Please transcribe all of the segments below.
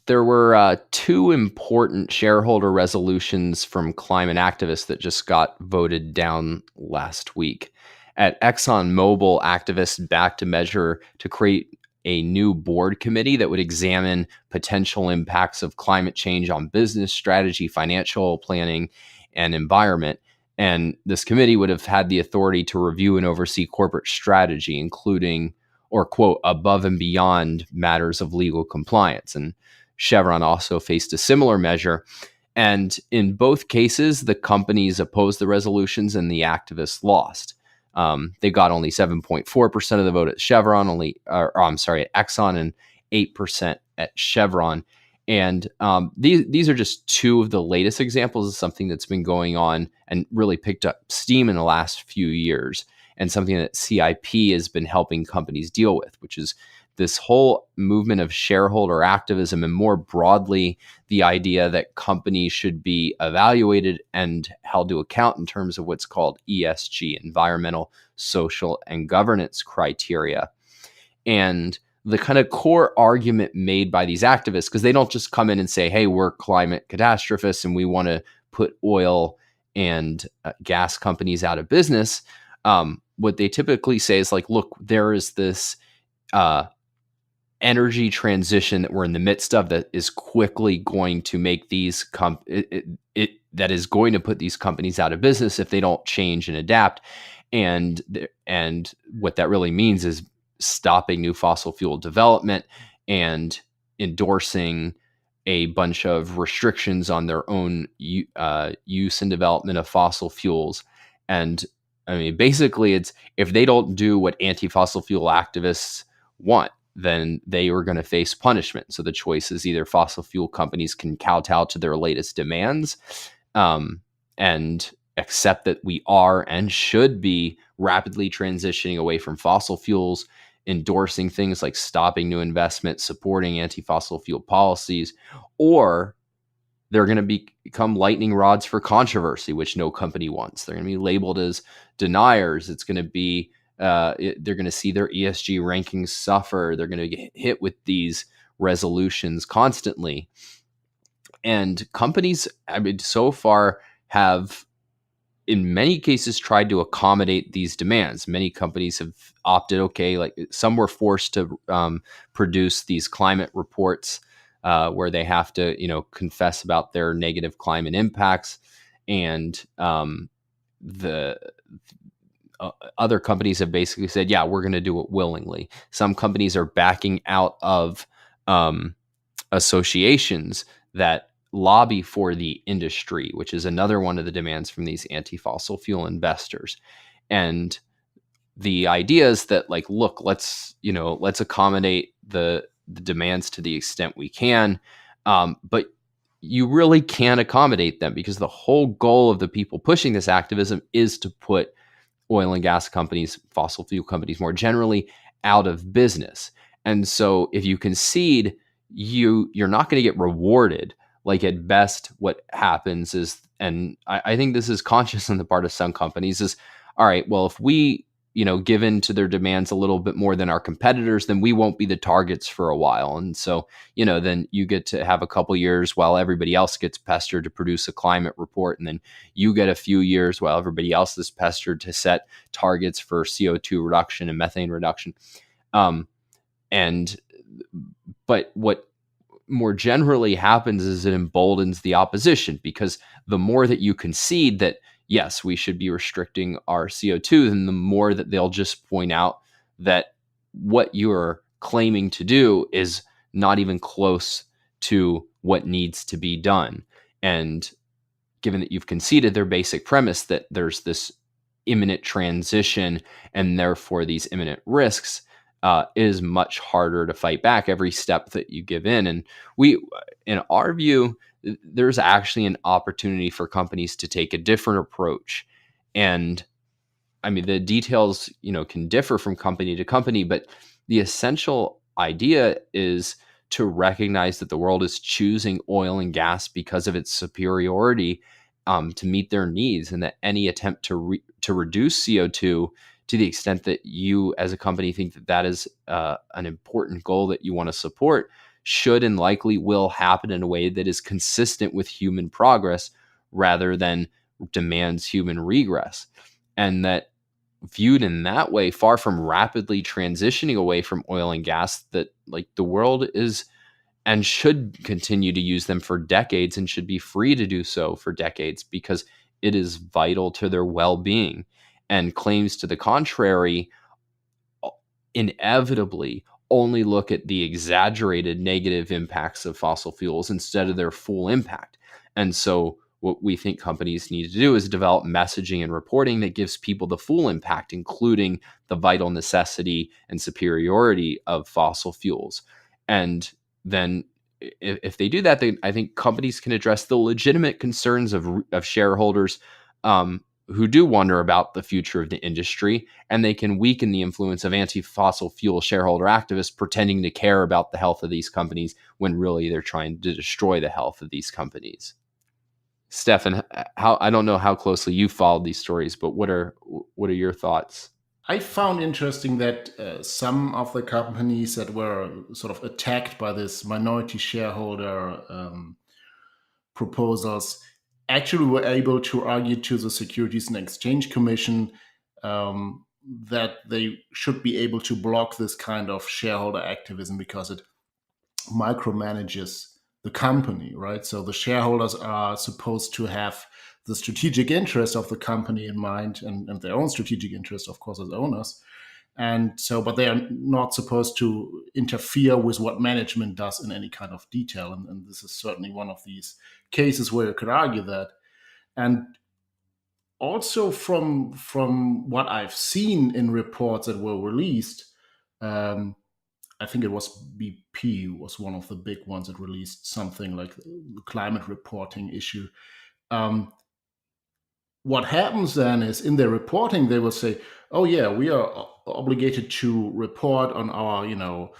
There were two important shareholder resolutions from climate activists that just got voted down last week. At ExxonMobil, activists backed a measure to create a new board committee that would examine potential impacts of climate change on business strategy, financial planning, and environment. And this committee would have had the authority to review and oversee corporate strategy, including, or quote, above and beyond matters of legal compliance. And Chevron also faced a similar measure. And in both cases, the companies opposed the resolutions and the activists lost. They got only 7.4% of the vote at Chevron, at Exxon, and 8% at Chevron. And these are just two of the latest examples of something that's been going on and really picked up steam in the last few years, and something that CIP has been helping companies deal with, which is this whole movement of shareholder activism, and more broadly, the idea that companies should be evaluated and held to account in terms of what's called ESG, environmental, social, and governance criteria. And the kind of core argument made by these activists, because they don't just come in and say, hey, we're climate catastrophists and we want to put oil and gas companies out of business. What they typically say is like, look, there is this energy transition that we're in the midst of that is quickly going to make these that is going to put these companies out of business if they don't change and adapt. And what that really means is stopping new fossil fuel development and endorsing a bunch of restrictions on their own use and development of fossil fuels. And I mean, basically, it's if they don't do what anti-fossil fuel activists want, then they are going to face punishment. So the choice is either fossil fuel companies can kowtow to their latest demands and accept that we are and should be rapidly transitioning away from fossil fuels, endorsing things like stopping new investment, supporting anti-fossil fuel policies, or they're going to become lightning rods for controversy, which no company wants. They're going to be labeled as deniers. It's going to be they're going to see their ESG rankings suffer. They're going to get hit with these resolutions constantly. And companies, I mean, so far have, in many cases, tried to accommodate these demands. Many companies have opted, okay, like some were forced to produce these climate reports where they have to, confess about their negative climate impacts. And the other companies have basically said, yeah, we're going to do it willingly. Some companies are backing out of associations that lobby for the industry, which is another one of the demands from these anti-fossil fuel investors. And the idea is that, like, look, let's accommodate the demands to the extent we can, but you really can't accommodate them, because the whole goal of the people pushing this activism is to put oil and gas companies, fossil fuel companies more generally, out of business. And so if you concede, you're not going to get rewarded. Like, at best, what happens is, and I think this is conscious on the part of some companies, is, all right, well, if we, give in to their demands a little bit more than our competitors, then we won't be the targets for a while. And so, then you get to have a couple years while everybody else gets pestered to produce a climate report. And then you get a few years while everybody else is pestered to set targets for CO2 reduction and methane reduction. But what more generally happens is it emboldens the opposition, because the more that you concede that, yes, we should be restricting our CO2, then the more that they'll just point out that what you're claiming to do is not even close to what needs to be done. And given that you've conceded their basic premise that there's this imminent transition and therefore these imminent risks, is much harder to fight back every step that you give in. And in our view, there's actually an opportunity for companies to take a different approach. And I mean, the details, can differ from company to company, but the essential idea is to recognize that the world is choosing oil and gas because of its superiority to meet their needs, and that any attempt to reduce CO2, to the extent that you as a company think that is an important goal that you want to support, should and likely will happen in a way that is consistent with human progress rather than demands human regress. And that viewed in that way, far from rapidly transitioning away from oil and gas, that like the world is and should continue to use them for decades and should be free to do so for decades because it is vital to their well-being. And claims to the contrary inevitably only look at the exaggerated negative impacts of fossil fuels instead of their full impact. And so what we think companies need to do is develop messaging and reporting that gives people the full impact, including the vital necessity and superiority of fossil fuels. And then if they do that, then I think companies can address the legitimate concerns of shareholders who do wonder about the future of the industry, and they can weaken the influence of anti-fossil fuel shareholder activists pretending to care about the health of these companies when really they're trying to destroy the health of these companies. Steffen, how I don't know how closely you followed these stories, but what are your thoughts? I found interesting that some of the companies that were sort of attacked by this minority shareholder proposals actually were able to argue to the Securities and Exchange Commission that they should be able to block this kind of shareholder activism because it micromanages the company, right? So the shareholders are supposed to have the strategic interest of the company in mind and their own strategic interest, of course, as owners. And so, but they are not supposed to interfere with what management does in any kind of detail. And this is certainly one of these cases where you could argue that. And also from what I've seen in reports that were released, um, I think it was BP was one of the big ones that released something like the climate reporting issue. Um, what happens then is in their reporting they will say, "Oh yeah, we are obligated to report on our,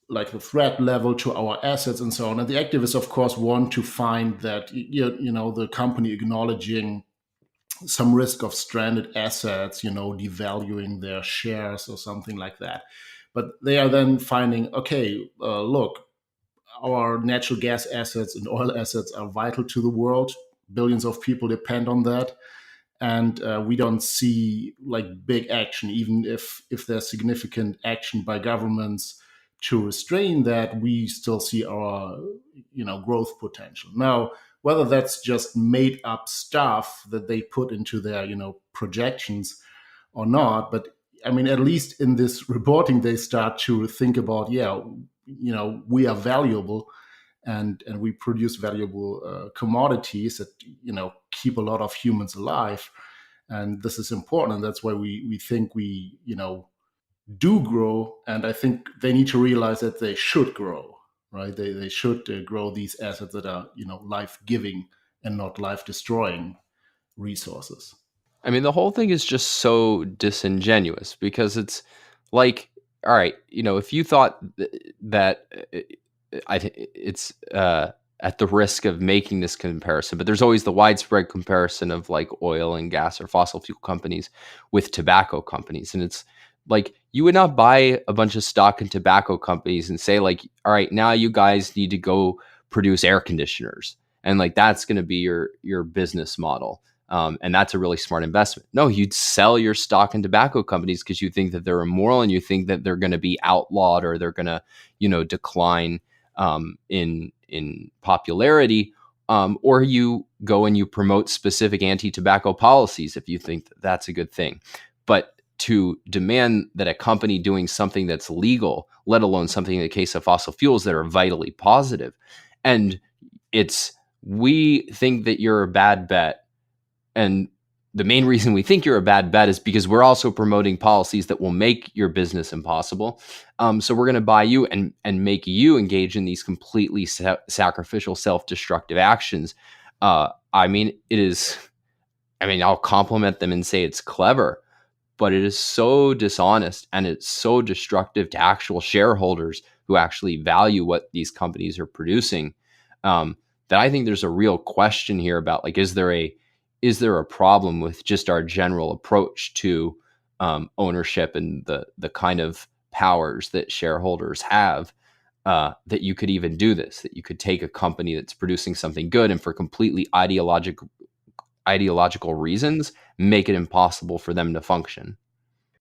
like the threat level to our assets and so on." And the activists, of course, want to find that the company acknowledging some risk of stranded assets, devaluing their shares or something like that. But they are then finding, okay, look, our natural gas assets and oil assets are vital to the world. Billions of people depend on that, and we don't see like big action, even if there's significant action by governments to restrain that. We still see our growth potential. Now, whether that's just made up stuff that they put into their projections or not, but I mean, at least in this reporting, they start to think about, yeah, we are valuable, and we produce valuable commodities that keep a lot of humans alive, and this is important, and that's why we think we do grow. And I think they need to realize that they should grow, right? They should grow these assets that are life giving and not life destroying resources. I mean, the whole thing is just so disingenuous because it's like, all right, if you thought that it's at the risk of making this comparison, but there's always the widespread comparison of like oil and gas or fossil fuel companies with tobacco companies. And it's like you would not buy a bunch of stock in tobacco companies and say like, all right, now you guys need to go produce air conditioners. And like that's going to be your business model. And that's a really smart investment. No, you'd sell your stock in tobacco companies because you think that they're immoral and you think that they're going to be outlawed or they're going to, decline in popularity. Or you go and you promote specific anti-tobacco policies if you think that that's a good thing. But to demand that a company doing something that's legal, let alone something in the case of fossil fuels that are vitally positive, and we think that you're a bad bet. And the main reason we think you're a bad bet is because we're also promoting policies that will make your business impossible. So we're going to buy you and make you engage in these completely sacrificial, self-destructive actions. I mean, I'll compliment them and say it's clever, but it is so dishonest and it's so destructive to actual shareholders who actually value what these companies are producing. That I think there's a real question here about like, is there a problem with just our general approach to ownership and the kind of powers that shareholders have? that you could even do this, that you could take a company that's producing something good and for completely ideological reasons, make it impossible for them to function.